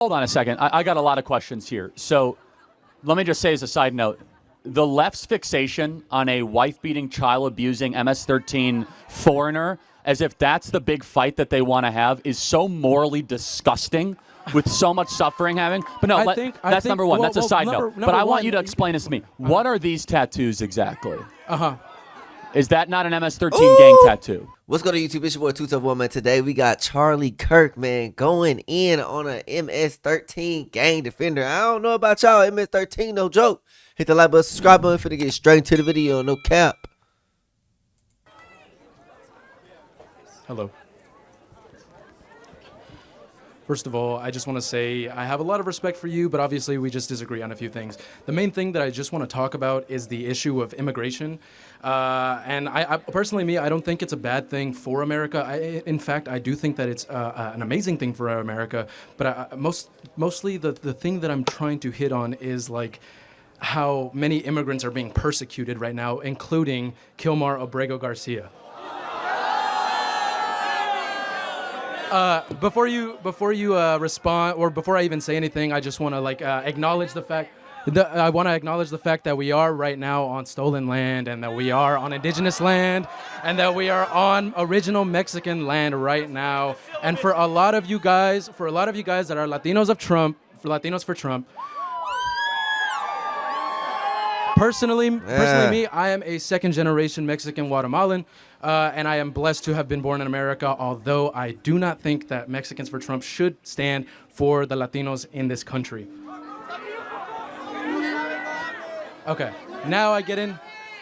Hold on a second. I got a lot of questions here. So let me just say as a side note, the left's fixation on a wife-beating, child-abusing, MS13 foreigner, as if that's the big fight that they want to have, is so morally disgusting with so much suffering having. But no, that's number one. That's a side note. But I want you to explain this to me. What are these tattoos exactly? Is that not an MS13 gang tattoo? What's going on YouTube? It's your boy 2 man. Today we got Charlie Kirk, man, going in on a MS13 gang defender. I don't know about y'all. MS13, no joke. Hit the like button, subscribe button for to get straight into the video. No cap. Hello. First of all, I just want to say I have a lot of respect for you, but obviously we just disagree on a few things. The main thing that I just want to talk about is the issue of immigration. And I personally, I don't think it's a bad thing for America. In fact, I do think that it's an amazing thing for America. But mostly the thing that I'm trying to hit on is like how many immigrants are being persecuted right now, including Kilmar Abrego Garcia. Before you respond, or before I even say anything, I just want to acknowledge the fact. I want to acknowledge the fact that we are right now on stolen land, and that we are on indigenous land, and that we are on original Mexican land right now. And for a lot of you guys, that are Latinos of Trump, for Latinos for Trump. Personally, me, I am a second-generation Mexican Guatemalan, and I am blessed to have been born in America, although I do not think that Mexicans for Trump should stand for the Latinos in this country. Okay, now I get in.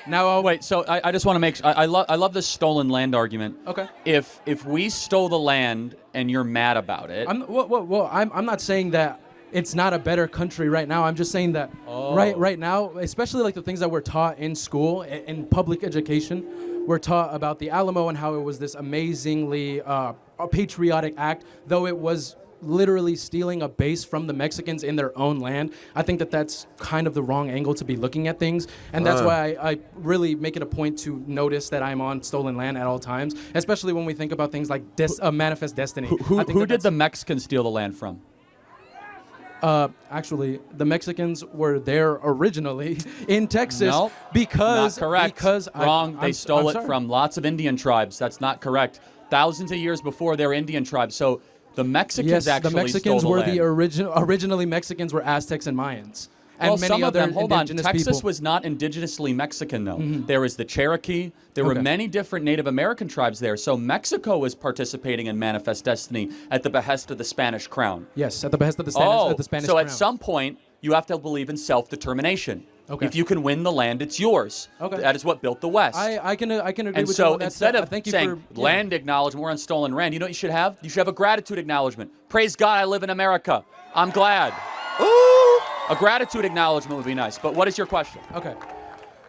Wait, so I just want to make I love this stolen land argument. Okay. If we stole the land and you're mad about it. I'm not saying that it's not a better country right now. I'm just saying that right now, especially like the things that we're taught in school, in public education, we're taught about the Alamo and how it was this amazingly a patriotic act, though it was literally stealing a base from the Mexicans in their own land. I think that that's kind of the wrong angle to be looking at things, and that's why I really make it a point to notice that I'm on stolen land at all times, especially when we think about things like Manifest Destiny. Who did the Mexicans steal the land from? Actually, the Mexicans were there originally in Texas. No, because not correct. Because wrong. They stole it from lots of Indian tribes. That's not correct. Thousands of years before, they were Indian tribes. So the Mexicans actually the Mexicans stole were the land. originally Mexicans were Aztecs and Mayans. And well, many some of other them, hold on, indigenous Texas people. was not indigenously Mexican, though. There was the Cherokee. There were many different Native American tribes there. So Mexico was participating in Manifest Destiny at the behest of the Spanish crown. Yes, at the behest of the Spanish so crown. at some point, you have to believe in self-determination. Okay. If you can win the land, it's yours. Okay. That is what built the West. I can agree and with so you on that. instead of thank you saying for, land acknowledgement, we're on stolen land, you know what you should have? You should have a gratitude acknowledgement. Praise God, I live in America. I'm glad. Ooh. A gratitude acknowledgement would be nice. But what is your question? Okay.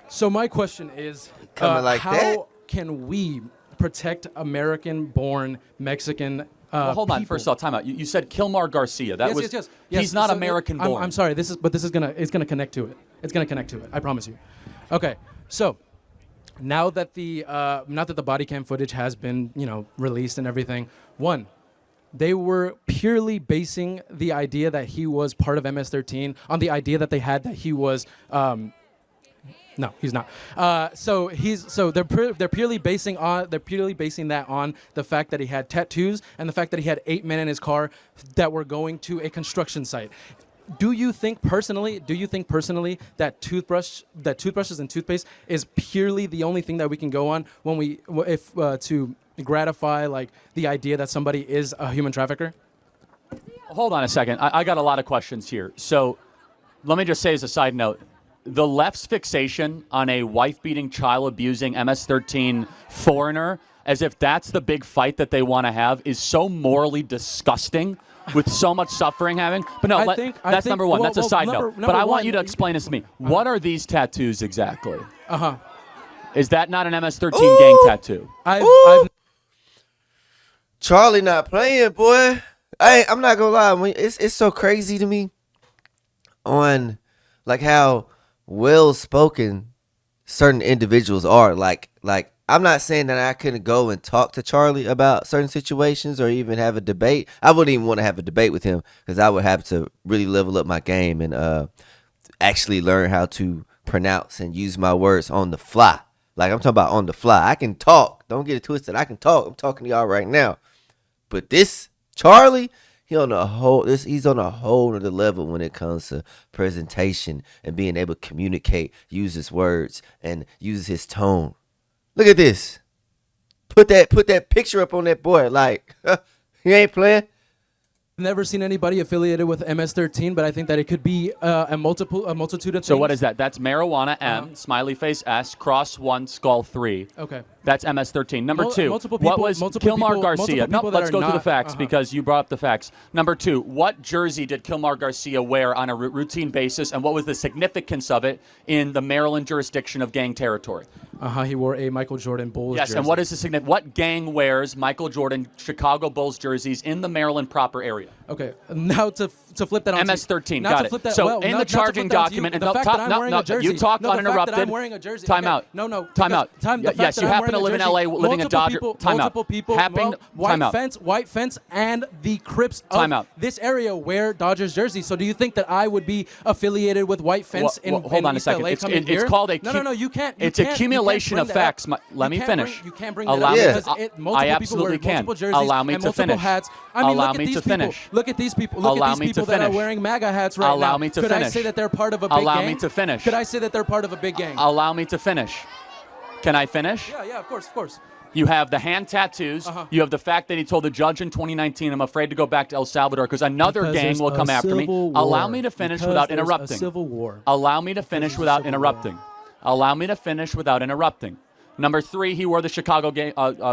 So my question is, how can we protect American-born Mexican well, hold on. people? First off, time out. You said Kilmar Garcia. Yes. He's not So, American-born. I'm sorry. It's gonna connect to it. It's gonna connect to it. I promise you. Okay. So now that the body cam footage has been released and everything, they were purely basing the idea that he was part of MS13 on the idea that they had that he was. No, he's not. So they're purely basing that on the fact that he had tattoos and the fact that he had 8 men in his car that were going to a construction site. Do you think personally that toothbrushes and toothpaste is purely the only thing that we can go on when to gratify like the idea that somebody is a human trafficker? Hold on a second. I got a lot of questions here. So let me just say as a side note, the left's fixation on a wife-beating, child-abusing, MS13 foreigner, as if that's the big fight that they want to have, is so morally disgusting with so much suffering having. But no, that's number one. That's a side note. But I want you to explain this to me. What are these tattoos exactly? Is that not an MS13 gang tattoo? Charlie not playing, boy. I'm not gonna lie. It's so crazy to me on like how well spoken certain individuals are. Like I'm not saying that I couldn't go and talk to Charlie about certain situations or even have a debate. I wouldn't even want to have a debate with him because I would have to really level up my game and actually learn how to pronounce and use my words on the fly. Like, I'm talking about on the fly. I can talk. Don't get it twisted. I can talk. I'm talking to y'all right now. But this Charlie, he's on a whole other level when it comes to presentation and being able to communicate, use his words, and use his tone. Look at this. Put that picture up on that boy. Like, he ain't playing. Never seen anybody affiliated with MS13, but I think that it could be a multitude of things. So what is that? That's marijuana M, smiley face S, cross 1, skull 3. Okay. That's MS13. Number 2, multiple what people- was multiple Kilmar people- Garcia? multiple No, people that let's are go through the not- facts because you brought up the facts. Number 2, what jersey did Kilmar Garcia wear on a routine basis, and what was the significance of it in the Maryland jurisdiction of gang territory? He wore a Michael Jordan Bulls Yes, jersey. and what is the significance? What gang wears Michael Jordan Chicago Bulls jerseys in the Maryland proper area? Okay, now to flip that on MS13, now got to it. flip that, So well, in now- the not to flip charging that onto document, you, and the no, fact top- that I'm no, wearing no, a jersey, you talked no, the fact that uninterrupted. I'm wearing a jersey. Time okay, out. No. Time out. Time. The Yes, fact you that I'm happen to wearing a live in jersey, LA, living in multiple Dodger. people- Time out. multiple people, Happen- time out. white fence, and the Crips of Time out. this area wear Dodgers jerseys. So do you think that I would be affiliated with white fence in hold on a East second. LA It's coming here? called a No, you can't. It's accumulation of facts. Let me finish. You can't bring Allow that me up to- because multiple I people absolutely wear can. multiple jerseys Allow me and to multiple finish. hats. I mean, Allow look me at these to people. finish. Look at these people. Look Allow at me these to people that are finish. wearing MAGA hats right now. Allow me to Could I finish. say that they're part of a big Allow gang? me to finish. Could I say that they're part of a big gang? Allow me to finish. Can I finish? Yeah, of course. You have the hand tattoos. You have the fact that he told the judge in 2019, I'm afraid to go back to El Salvador because another Because gang there's will a come after me. civil Allow war. me to finish Because without there's a interrupting. civil war. Allow me to finish there's a without civil war. interrupting. Allow me to finish without interrupting. Number 3, he wore the Chicago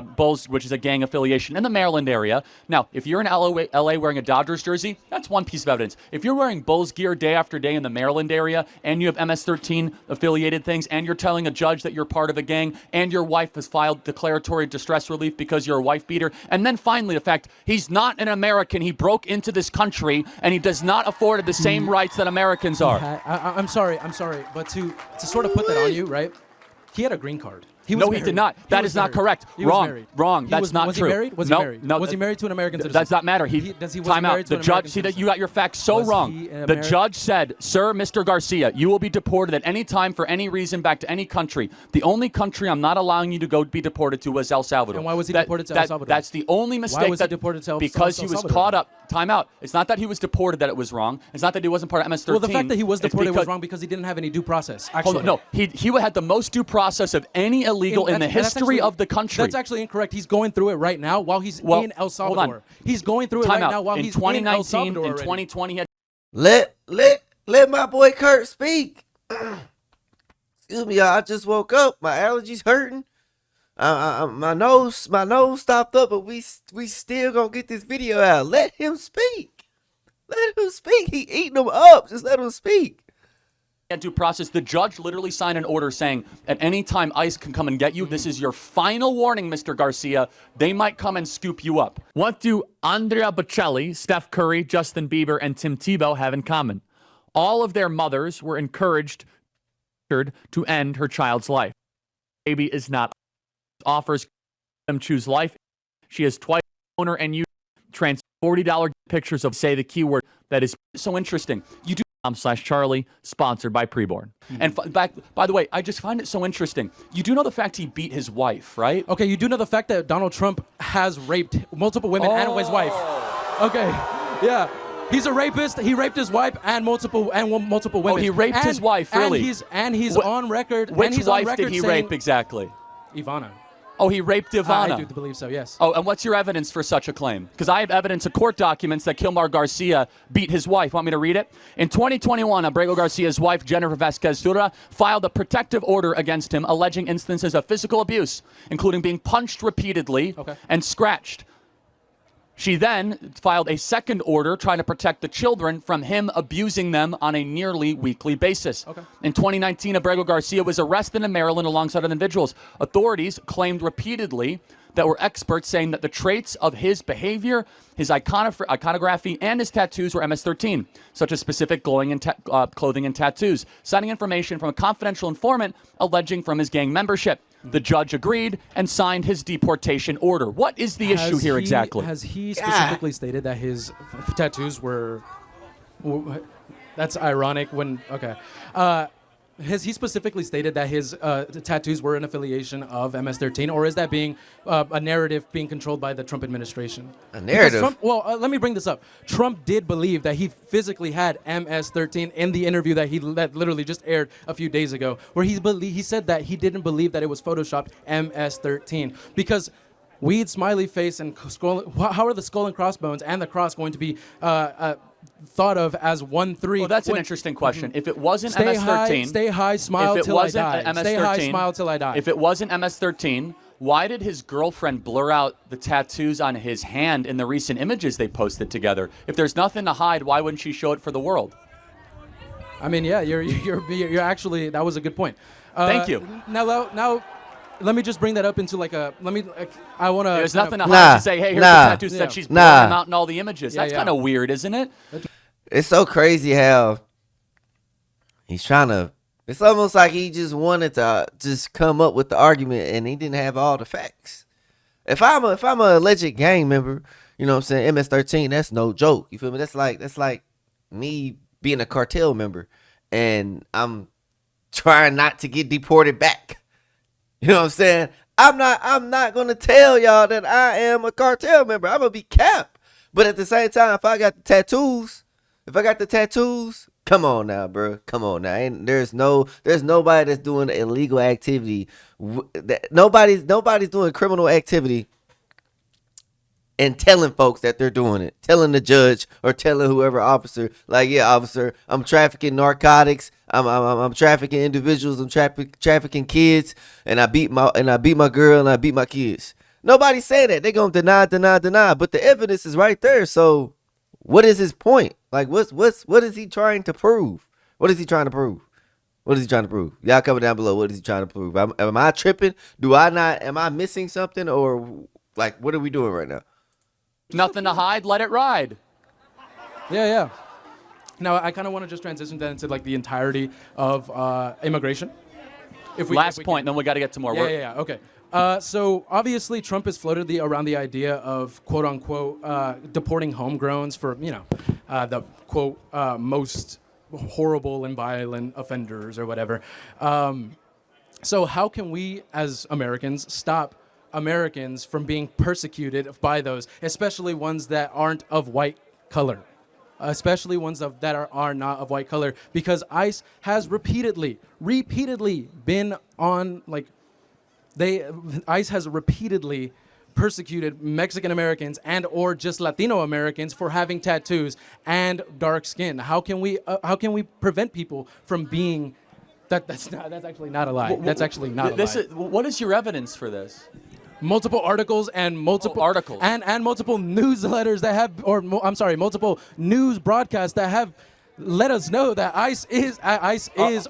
Bulls, which is a gang affiliation in the Maryland area. Now, if you're in LA wearing a Dodgers jersey, that's one piece of evidence. If you're wearing Bulls gear day after day in the Maryland area, and you have MS-13 affiliated things, and you're telling a judge that you're part of a gang, and your wife has filed declaratory distress relief because you're a wife beater, and then finally the fact he's not an American, he broke into this country, and he does not afford the same rights that Americans are. I'm sorry, but to sort of put that on you, right? He had a green card. No, he did not. That is not correct. Wrong. That's not was true. He married? Was no, he married? No, was he married to an American citizen? Does not matter. Was Time he out. married to The an judge. American See that citizen? you got your facts so Was wrong. he The judge said, "Sir, Mr. Garcia, you will be deported at any time for any reason back to any country. The only country I'm not allowing you to go be deported to was El Salvador." And why was he deported to El Salvador? That's the only mistake. was he deported to El Because he was Salvador? caught up. Time out. It's not that he was deported that it was wrong. It's not that he wasn't part of MS-13. Well, the fact that he was It's deported was because- wrong because he didn't have any due process. Actually, Hold on, no, he had the most due process of any illegal in the history of the country. That's actually incorrect. He's going through it right now while he's in El hold Salvador. on. He's going through it Time right out. now while in he's 2019, in El Salvador in already. 2020, he had Let my boy Kirk speak. Excuse me, y'all. I just woke up. My allergies hurting. My nose stopped up, but we still gonna get this video out. Let him speak. Let him speak. He eating them up. Just let him speak. due process. The judge literally signed an order saying at any time ICE can come and get you. This is your final warning, Mr. Garcia. They might come and scoop you up. What do Andrea Bocelli, Steph Curry, Justin Bieber, and Tim Tebow have in common? All of their mothers were encouraged to end her child's life. Baby is not offers them choose life. She has twice owner and you trans $40 pictures of say the keyword that is so interesting. You do /Charlie, sponsored by Preborn. And by the way, I just find it so interesting. You do know the fact he beat his wife, right? Okay, you do know the fact that Donald Trump has raped multiple women and his wife. Okay, yeah. He's a rapist. He raped his wife and multiple women. Oh, he raped his wife, really? And he's on record. Which he's wife on record did he saying, rape exactly? Ivana. Oh, he raped Ivana. I do believe so, yes. Oh, and what's your evidence for such a claim? Because I have evidence of court documents that Kilmar Garcia beat his wife. Want me to read it? In 2021, Abrego Garcia's wife, Jennifer Vasquez Sura, filed a protective order against him, alleging instances of physical abuse, including being punched repeatedly and scratched. She then filed a second order trying to protect the children from him abusing them on a nearly weekly basis. In 2019, Abrego Garcia was arrested in Maryland alongside other individuals. Authorities claimed repeatedly that were experts saying that the traits of his behavior, his iconography, and his tattoos were MS-13, such as specific clothing and tattoos, citing information from a confidential informant alleging from his gang membership. The judge agreed and signed his deportation order. What is the issue here exactly? Has he specifically stated that his tattoos were? That's ironic. Has he specifically stated that his tattoos were an affiliation of MS13, or is that being a narrative being controlled by the Trump administration? A narrative? Trump, let me bring this up. Trump did believe that he physically had MS13 in the interview that literally just aired a few days ago, where he said that he didn't believe that it was photoshopped MS13 because weed, smiley face, and skull. How are the skull and crossbones and the cross going to be thought of as 1-3? Well, that's an interesting question. If it wasn't Stay MS13, stay high, smile till I die. Stay high, smile till I die. If it wasn't MS13, why did his girlfriend blur out the tattoos on his hand in the recent images they posted together? If there's nothing to hide, why wouldn't she show it for the world? I mean, yeah, you're actually, that was a good point. Thank you. Now, let me just bring that up into I want to. There's nothing to hide to say, hey, here's the tattoos that she's blurring them out in all the images. That's kind of weird, isn't it? It's so crazy how he's trying to. It's almost like he just wanted to just come up with the argument and he didn't have all the facts. If I'm a alleged gang member, you know what I'm saying, MS13, that's no joke. You feel me? That's like me being a cartel member and I'm trying not to get deported back. You know what I'm saying? I'm not gonna tell y'all that I am a cartel member. I'm gonna be capped. But at the same time, if I got the tattoos, come on now, bro. Come on now. There's nobody that's doing illegal activity. Nobody's doing criminal activity and telling folks that they're doing it. Telling the judge or telling whoever officer, like, yeah, officer, I'm trafficking narcotics. I'm trafficking individuals. I'm trafficking kids, and I beat my girl and I beat my kids. Nobody said that. They gonna deny. But the evidence is right there. So, what is his point? Like, what is he trying to prove? What is he trying to prove? Y'all comment down below. What is he trying to prove? Am I tripping? Am I missing something? Or like, what are we doing right now? Nothing to hide. Let it ride. Yeah. Now, I kind of want to just transition then into like the entirety of immigration. Last point, then we got to get to more work. Yeah. Okay. So obviously, Trump has floated around the idea of quote unquote deporting homegrowns for the quote most horrible and violent offenders or whatever. So how can we as Americans stop Americans from being persecuted by those, especially ones that aren't of white color? Especially ones that are not of white color, because ICE has repeatedly been on ICE has repeatedly persecuted Mexican Americans and or just Latino Americans for having tattoos and dark skin. How can we prevent people from being that's actually not a lie. That's actually not a lie. What is your evidence for this? Multiple articles and multiple articles and multiple newsletters that have, multiple news broadcasts that have let us know that ICE is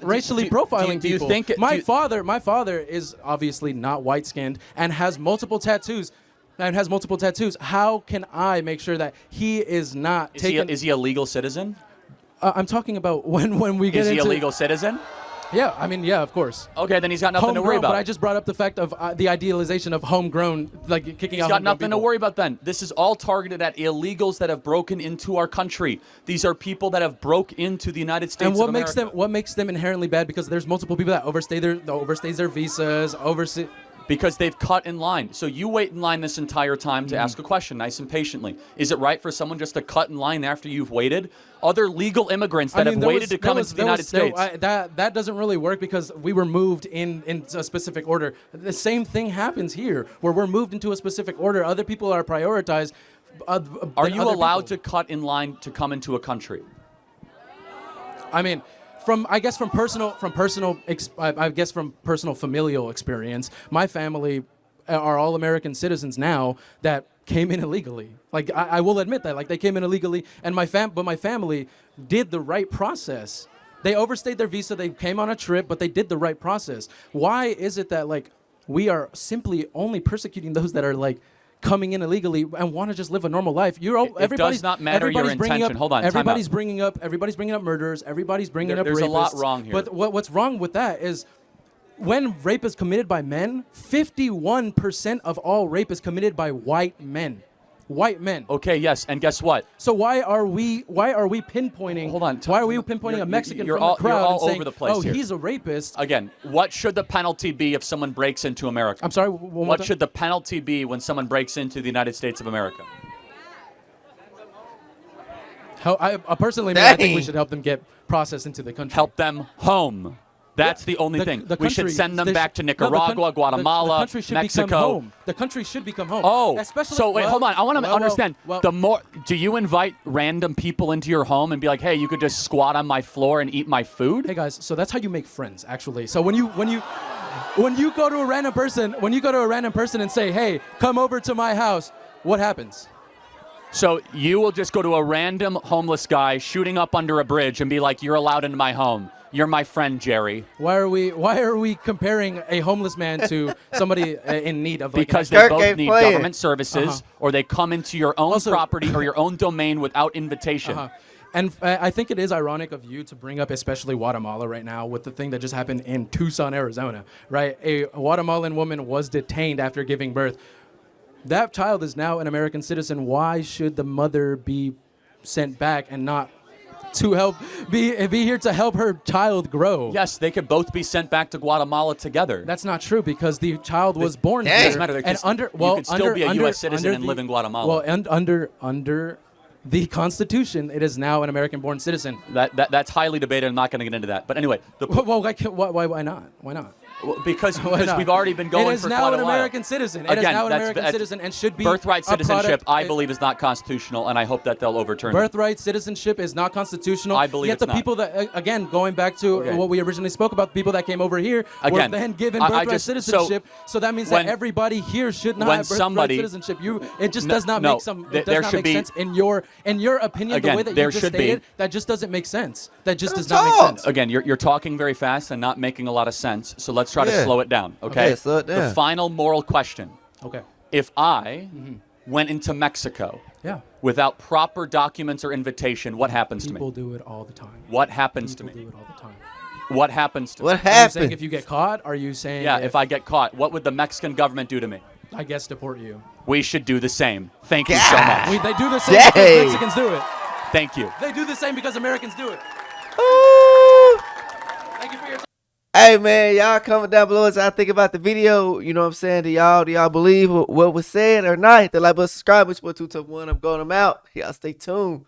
racially profiling people. My father is obviously not white skinned and has multiple tattoos. How can I make sure that he is not taken? Is he a legal citizen? I'm talking about when we get into. Is he a legal citizen? Yeah, I mean, yeah, of course. Okay, then he's got nothing to worry about. But I just brought up the fact of the idealization of homegrown, like kicking out. He's got nothing to worry about then. This is all targeted at illegals that have broken into our country. These are people that have broke into the United States. And what makes them inherently bad? Because there's multiple people that overstays their visas, because they've cut in line. So you wait in line this entire time to ask a question, nice and patiently. Is it right for someone just to cut in line after you've waited? Other legal immigrants that have waited to come into the United States. That doesn't really work because we were moved in a specific order. The same thing happens here, where we're moved into a specific order. Other people are prioritized. Are you allowed to cut in line to come into a country? I mean, from personal familial experience, my family are all American citizens now that came in illegally. Like I will admit that, like they came in illegally, and my family did the right process. They overstayed their visa. They came on a trip, but they did the right process. Why is it that like we are simply only persecuting those that are like coming in illegally and want to just live a normal life? It does not matter your intention. Hold on, everybody's bringing up murderers. Everybody's bringing up rapists. There's a lot wrong here. But what's wrong with that is when rape is committed by men, 51% of all rape is committed by white men. White men. Okay, yes, and guess what? So why are we pinpointing? Hold on. Why are we pinpointing a Mexican you're from all- the crowd you're all and saying, over the place "Oh, here. he's a rapist"? Again, what should the penalty be if someone breaks into America? I'm sorry. One more What time? should the penalty be when someone breaks into the United States of America? I personally, I think we Dang. should help them get processed into the country. Help them home. That's the only thing. We should send them back to Nicaragua, Guatemala, the country should Mexico. Become home. The country should become home. Oh, especially. so wait, hold on. I want to understand. well, the more, do you invite random people into your home and be like, "Hey, you could just squat on my floor and eat my food"? Hey guys, so that's how you make friends, actually. So when you go to a random person, and say, "Hey, come over to my house," what happens? So you will just go to a random homeless guy shooting up under a bridge and be like, "You're allowed into my home. You're my friend, Jerry." Why are we comparing a homeless man to somebody in need of like Because an they Kirk both ain't need playing. government services, or they come into your own Also- property or your own domain without invitation. And I think it is ironic of you to bring up especially Guatemala right now with the thing that just happened in Tucson, Arizona, right? A Guatemalan woman was detained after giving birth. That child is now an American citizen. Why should the mother be sent back and not to help be here to help her child grow? Yes, they could both be sent back to Guatemala together. That's not true because the child was born Dang. here. Doesn't matter. They And could under st- well, you could still be a under- U.S. citizen under and the- live in Guatemala. Well, and under the Constitution, it is now an American-born citizen. That's highly debated. I'm not going to get into that. But anyway, Well, why not? Why not? because Why not? we've already been going It is for now quite an a while. American citizen. It is Again, now an that's- American that's- citizen and should be Birthright a product- citizenship, I it- believe, is not constitutional, and I hope that they'll overturn it. Birthright citizenship is not constitutional. I believe Yet it's the people that, again, going back to Okay. what we originally spoke about, the people that came over here Again, were then given I birthright just- citizenship. So that means when- that everybody here should not when have birthright somebody- citizenship. It just No, does not no, make some. there It does not should make be- sense in your opinion. Again, the way that there you just should be. stated, that just doesn't make sense. That just does Let's not make talk. sense. Again, you're talking very fast and not making a lot of sense. So let's try to Yeah. slow it down. Okay. Okay, slow it The down. final moral question: Okay. if I went into Mexico Yeah. without proper documents or invitation, what happens to People me? do it all the time. What happens to People do me? it all the time. What happens to What me? Are you saying happened? if you get caught? Are you saying Yeah, if I get caught, what would the Mexican government do to me? I guess deport you? We should do the same. Thank you so God. much. They do the same Dang. because Mexicans do it. Thank you. They do the same because Americans do it. Ooh. Thank you for your time. Hey man, y'all comment down below as I think about the video. You know what I'm saying? Do y'all believe what was said or not? Hit the like button, subscribe. Which one, 2 tough one. I'm going. I'm out. Y'all stay tuned.